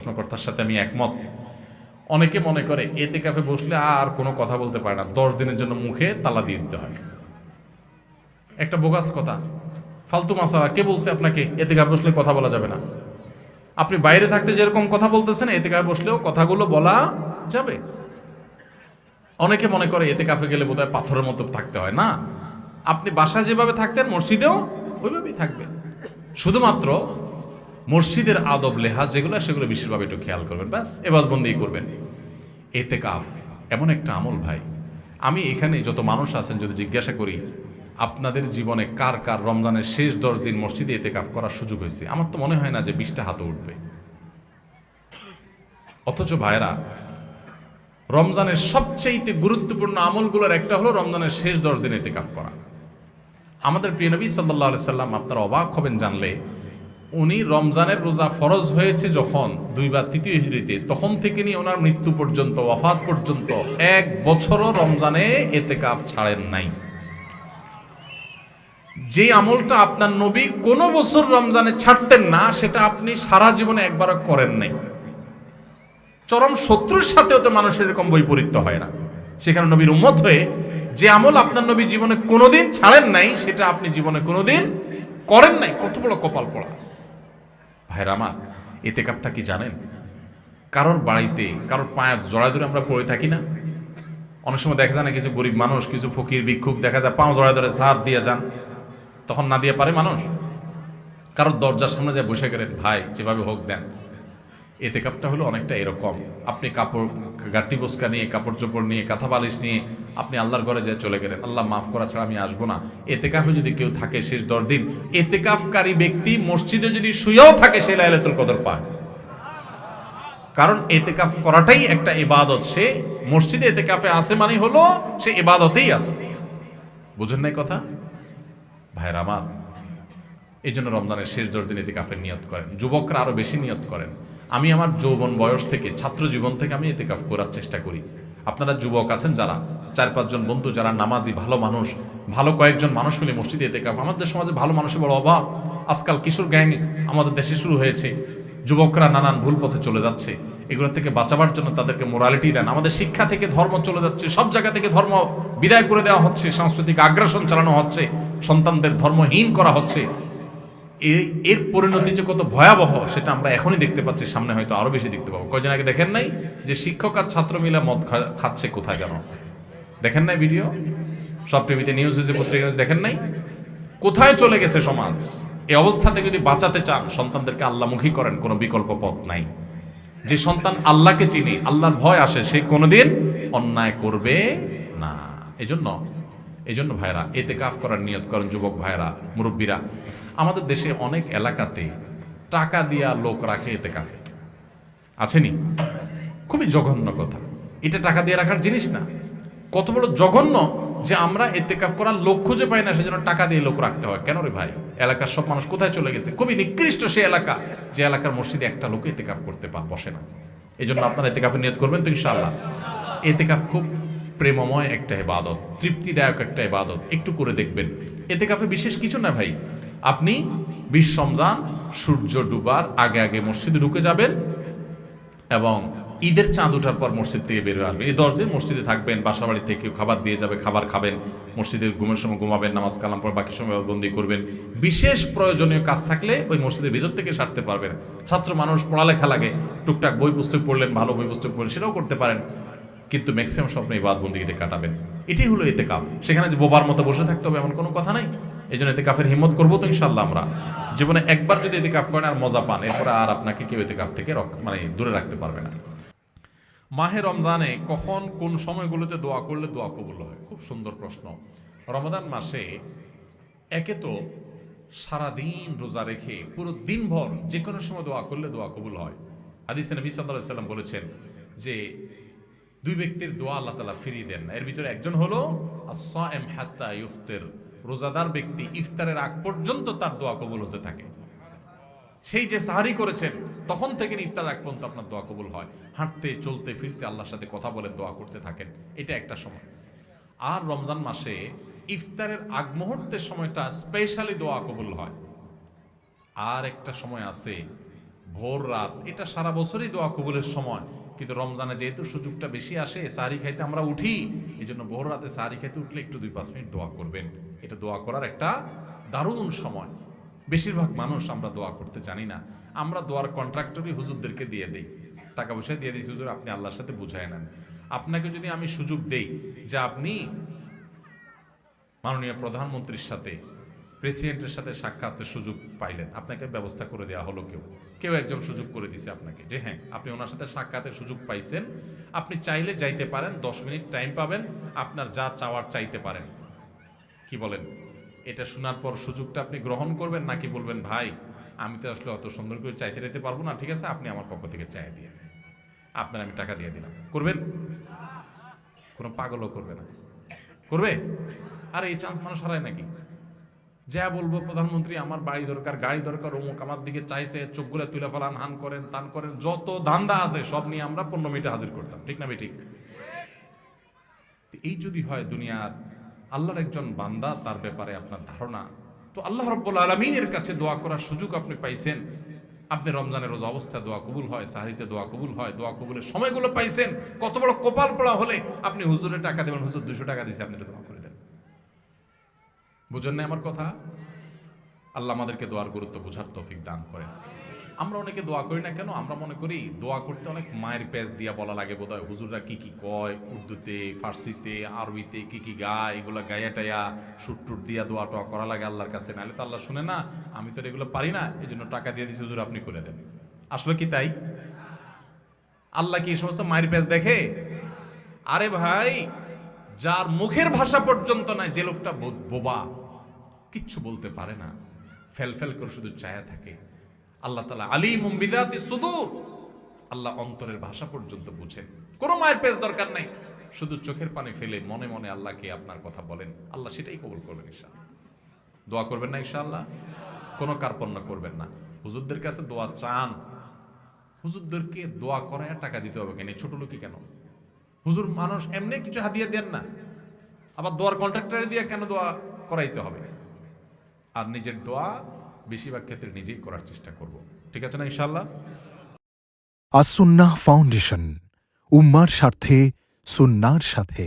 প্রশ্নকর্তার সাথে আমি একমত। অনেকে মনে করে এতেকাফে বসলে আর কোনো কথা বলতে পারে না, 10 দিনের জন্য মুখে তালা দিয়ে দিতে হয়। একটা বোগাস কথা, ফালতু মাসালা। কে বলছে আপনাকে এতেকাফে বসলে কথা বলা যাবে না? আপনি বাইরে থাকতে যেরকম কথা বলতেছেন, এতেকাফে বসলেও কথাগুলো বলা যাবে। অনেকে মনে করে এতেকাফে গেলে বোধহয় পাথরের মতো থাকতে হয়। না, আপনি বাসায় যেভাবে থাকতেন মসজিদেও ওইভাবেই থাকবেন। শুধুমাত্র মসজিদের আদব লেহাজ যেগুলো, সেগুলো বিশেষভাবে একটু খেয়াল করবেন, ব্যাস এবাদবন্দি করবেন। এতেকাফ এমন একটা আমল ভাই, আমি এখানে যত মানুষ আছেন যদি জিজ্ঞাসা করি আপনাদের জীবনে কার কার রমজানের শেষ 10 দিন মসজিদে এতেকাফ করার সুযোগ হয়েছে, আমার তো মনে হয় না যে 20টা হাতে উঠবে। অথচ ভাইরা, রমজানের সবচেয়ে গুরুত্বপূর্ণ আমলগুলোর একটা হলো রমজানের শেষ 10 দিন এতেকাফ করা। আমাদের প্রিয় নবী সাল্লাল্লাহু আলাইহি সাল্লাম, আপনারা অবাক হবেন জানলে, উনি রমজানের রোজা ফরজ হয়েছে যখন 2 বা 3 হিজরিতে, তখন থেকে নিয়ে ওনার মৃত্যু পর্যন্ত, ওয়াফাত পর্যন্ত 1 বছরও রমজানে এতেকাফ ছাড়েন নাই। যে আমলটা আপনার নবী কোনো বছর রমজানে ছাড়তেন না, সেটা আপনি সারা জীবনে একবারও করেন নাই। চরম শত্রুর সাথেও তো মানুষের এরকম বৈপরীত্য হয় না। সেখানে নবীর উম্মত হয়ে যে আমল আপনার নবী জীবনে কোনোদিন ছাড়েন নাই, সেটা আপনি জীবনে কোনোদিন করেন নাই। কত বড় কপাল পড়া ভাইরা আমার। এতেকাফটা কি জানেন? কারোর বাড়িতে কারোর পায়ে জড়ায় ধরে আমরা পড়ে থাকি না? অনেক সময় দেখা যায় না, কিছু গরিব মানুষ, কিছু ফকির ভিক্ষুক দেখা যায় পাও জড়ায় ধরে সার দিয়ে যান, তখন না দিয়ে পারে মানুষ। কারোর দরজার সামনে যায় বসে গেলেন, ভাই যেভাবে হোক দেন। এতেকাফটা হলো অনেকটা এরকম, আপনি কাপড় গাটি বোসকা নিয়ে, কাপড় চোপড় নিয়ে, কাঁথা বালিশ নিয়ে আপনি আল্লাহর ঘরে যেয়ে চলে গেলেন, আল্লাহ মাফ করা ছাড়া আমি আসবো না। এতেকাফে যদি কেউ থাকে শেষ 10 দিন, এতেকাফকারী ব্যক্তি মসজিদে যদি শুয়েও থাকে, সে লাইলাতুল কদর পায়। কারণ এতেকাফ করাটাই একটা ইবাদত। সে মসজিদে এতেকাফে আছে মানে হলো সে ইবাদতেই আছে। বুঝেন নাই কথা ভাইরা আমার? এই জন্য রমজানের শেষ 10 দিন এতেকাফের নিয়ত করেন। যুবকরা আরো বেশি নিয়ত করেন। আমি আমার যৌবন বয়স থেকে, ছাত্র জীবন থেকে আমি এতেকাফ করার চেষ্টা করি। আপনারা যুবক আছেন যারা, 4-5 জন বন্ধু যারা নামাজি, ভালো মানুষ, ভালো কয়েকজন মানুষ মিলে মসজিদে এতেকাফ। আমাদের সমাজে ভালো মানুষের বড় অভাব। আজকাল কিশোর গ্যাং আমাদের দেশে শুরু হয়েছে। যুবকরা নানান ভুল পথে চলে যাচ্ছে। এগুলো থেকে বাঁচাবার জন্য তাদেরকে মোরালিটি দেন। আমাদের শিক্ষা থেকে ধর্ম চলে যাচ্ছে, সব জায়গা থেকে ধর্ম বিদায় করে দেওয়া হচ্ছে, সাংস্কৃতিক আগ্রাসন চালানো হচ্ছে, সন্তানদের ধর্মহীন করা হচ্ছে। এর পরিণতি যে কত ভয়াবহ সেটা আমরা এখনই দেখতে পাচ্ছি, সামনে হয়তো আরো বেশি দেখতে পাবো। কয়দিন আগে দেখেন নাই যে শিক্ষক আর ছাত্র মিলে মদ খাচ্ছে কোথায় যেন? দেখেন নাই ভিডিও? সব টিভিতে নিউজ হয়েছে, পত্রিকা নিউজ, দেখেন নাই? কোথায় চলে গেছে সমাজ? এই অবস্থা থেকে যদি বাঁচাতে চান, সন্তানদেরকে আল্লাহমুখী করেন, কোনো বিকল্প পথ নাই। যে সন্তান আল্লাহকে চিনে, আল্লাহর ভয় আসে, সে কোনোদিন অন্যায় করবে না। এজন্য ভাইরা, এতেকাফ করার নিয়ত করেন। যুবক ভাইরা, মুরব্বীরা, আমাদের দেশে অনেক এলাকাতে টাকা দিয়া লোক রাখে এতেকাফে, আছেনি? খুবই জঘন্য কথা। এটা টাকা দিয়ে রাখার জিনিস না। কত বড় জঘন্য যে আমরা এতেকাফ করার লোক খুঁজে পাই না, সেজন্য টাকা দিয়ে লোক রাখতে হয়। কেন রে ভাই? এলাকার সব মানুষ কোথায় চলে গেছে? খুবই নিকৃষ্ট সে এলাকা, যে এলাকার মসজিদে একটা লোক এতেকাফ করতে বসে না। এই জন্য আপনারা এতেকাফের নিয়ত করবেন তো ইনশাআল্লাহ। এতেকাফ খুব প্রেমময় একটা ইবাদত, তৃপ্তিদায়ক একটা ইবাদত। একটু করে দেখবেন। এতেকাফে বিশেষ কিছু না ভাই। আপনি 20 রমজান সূর্য ডুবার আগে আগে মসজিদে ঢুকে যাবেন এবং ঈদের চাঁদ ওঠার পর মসজিদ থেকে বের হয়ে আসবেন। এই 10 দিন মসজিদে থাকবেন। বাসা বাড়ি থেকে কেউ খাবার দিয়ে যাবে, খাবার খাবেন। মসজিদে ঘুমের সময় ঘুমাবেন, নামাজ কালাম পর বাকি সময় বন্দি করবেন। বিশেষ প্রয়োজনীয় কাজ থাকলে ওই মসজিদের ভিতর থেকে সারতে পারবেন। ছাত্র মানুষ, পড়ালেখা লাগে, টুকটাক বই পুস্তক পড়লেন, ভালো বই পুস্তক পড়লেন, সেটাও করতে পারেন। কিন্তু ম্যাক্সিমাম স্বপ্ন ইবাদত বন্দেগীতে কাটাবেন। এটাই হলো এতেকাফ। সেখানে যে বোবার মতো বসে থাকতে হবে এমন কোনো কথা নাই। এই জন্য এতেকাফের হিম্মত করবো তো ইনশাআল্লাহ আমরা। জীবনে একবার যদি এতেকাফ করেন আর মজা পান, এরপরে আর আপনাকে কেউ এতেকাফ থেকে দূরে রাখতে পারবে না। মাহে রমজানে কখন কোন সময়গুলোতে দোয়া করলে দোয়া কবুল হয়? খুব সুন্দর প্রশ্ন। রমাদান মাসে একে তো সারাদিন রোজা রেখে পুরো দিনভর যে কোনো সময় দোয়া করলে দোয়া কবুল হয়। হাদিসে নবী সাল্লাল্লাহু আলাইহি ওয়াসাল্লাম বলেছেন যে 2 ব্যক্তির দোয়া আল্লাহ তাআলা ফিরিয়ে দেন। এর ভিতরে একজন হলো আস-সাইম হাত্তা ইফতির, রোজাদার ব্যক্তি ইফতারের আগ পর্যন্ত তার দোয়া কবুল হতে থাকে। সেই যে সাহারি করেছেন তখন থেকে ইফতার আগ পর্যন্ত আপনার দোয়া কবুল হয়। হাঁটতে চলতে ফিরতে আল্লাহর সাথে কথা বলে দোয়া করতে থাকেন, এটা একটা সময়। আর রমজান মাসে ইফতারের আগ মুহূর্তের সময়টা স্পেশালি দোয়া কবুল হয়। আর একটা সময় আছে ভোর রাত, এটা সারা বছরই দোয়া কবুলের সময়, কিন্তু রমজানে যেহেতু সুযোগটা বেশি আসে, সাহারি খাইতে আমরা উঠি, এই জন্য ভোর রাতে সাহারি খাইতে উঠলে একটু 2-5 মিনিট দোয়া করবেন। এটা দোয়া করার একটা দারুণ সময়। বেশিরভাগ মানুষ আমরা দোয়া করতে জানি না। আমরা দোয়ার কন্ট্রাক্টরই হুজুরদেরকে দিয়ে দেই, টাকা পয়সা দিয়ে দিই, হুজুর আপনি আল্লাহর সাথে বুঝায় নেন। আপনাকে যদি আমি সুযোগ দেই যে আপনি মাননীয় প্রধানমন্ত্রীর সাথে, প্রেসিডেন্টের সাথে সাক্ষাতের সুযোগ পাইলেন, আপনাকে ব্যবস্থা করে দেওয়া হলো, কেউ একজন সুযোগ করে দিছে আপনাকে যে হ্যাঁ আপনি ওনার সাথে সাক্ষাতের সুযোগ পাইছেন, আপনি চাইলে যাইতে পারেন, 10 মিনিট টাইম পাবেন, আপনার যা চাওয়ার চাইতে পারেন। কি বলেন? এটা শোনার পর সুযোগটা আপনি গ্রহণ করবেন নাকি বলবেন ভাই আমি তো আসলে অত সুন্দর করে চাইতে যেতে পারবো না, ঠিক আছে আপনি আমার পক্ষ থেকে চাই দিয়ে, আপনার আমি টাকা দিয়ে দিলাম? করবেন? কোনো পাগলও করবে না। করবে? আর এই চান্স মানুষ হারায় নাকি? যা বলবো প্রধানমন্ত্রী আমার বাড়ি দরকার, গাড়ি দরকার, অমুক আমার দিকে চাইছে, চোখগুলো তুলে ফেলান, হান করেন, তান করেন, যত ধান্দা আছে সব নিয়ে আমরা 15 মিনিটে হাজির করতাম, ঠিক না ঠিক? এই যদি হয় দুনিয়ার আল্লাহর একজন বান্দা, তার ব্যাপারে আপনার ধারণা, তো আল্লাহ রাব্বুল আলামিনের কাছে দোয়া করার সুযোগ আপনি পাইছেন। আপনি রমজানের রোজা অবস্থায় দোয়া কবুল হয়, সাহরিতে দোয়া কবুল হয়, দোয়া কবুলের সময়গুলো পাইছেন। কত বড় কপাল পড়া হলে আপনি হুজুরের টাকা দেবেন, হুজুর 200 টাকা দিয়েছে, আপনি দোয়া করে দেন। বুঝেন না আমার কথা? আল্লাহ আমাদেরকে দোয়ার গুরুত্ব বোঝার তৌফিক দান করেন। আমরা অনেকে দোয়া করি না কেন? আমরা মনে করি দোয়া করতে অনেক মায়ের পেজ দিয়া বলা লাগে বোধহয়, হুজুররা কি কি কয়, উর্দুতে, ফার্সিতে, আরবিতে কি কি গায়, এগুলো গায়া টাইয়া সুট টুট দিয়া দোয়া টোয়া করা লাগে আল্লাহর কাছে, নাহলে তো আল্লাহ শুনে না। আমি তো এগুলো পারি না, এই জন্য টাকা দিয়ে দিচ্ছি, হুজুর আপনি করে দেন। আসলে কি তাই? আল্লাহ কি এই সমস্ত মায়ের পেজ দেখে? আরে ভাই, যার মুখের ভাষা পর্যন্ত নাই, যে লোকটা বোবা, কিচ্ছু বলতে পারে না, ফেল ফেল করে শুধু চায়া থাকে, আল্লাহ তাআলা আলিমুম বিযাতি সুদূর, আল্লাহ অন্তরের ভাষা পর্যন্ত বুঝেন। কোনো মায়ের পেজ দরকার নাই, শুধু চোখের পানি ফেলে মনে মনে আল্লাহকে আপনার কথা বলেন, আল্লাহ সেটাই কবুল করবেন ইনশাআল্লাহ। দোয়া করবেন না ইনশাআল্লাহ? কোনো কার্পণ্য করবেন না। হুজুরদের কাছে দোয়া চান, হুজুরদেরকে দোয়া করায় টাকা দিতে হবে কেন? ছোট লোকই কেন? হুজুর মানুষ এমনি কিছু হাদিয়া দেন না, আবার দোয়ার কন্ট্রাক্টরে দিয়ে কেন দোয়া করাইতে হবে? আর নিজের দোয়া বেশিরভাগ ক্ষেত্রে নিজেই করার চেষ্টা করব, ঠিক আছে না ইনশাআল্লাহ? আসুন্নাহ ফাউন্ডেশন, উম্মার স্বার্থে সুন্নাহর সাথে।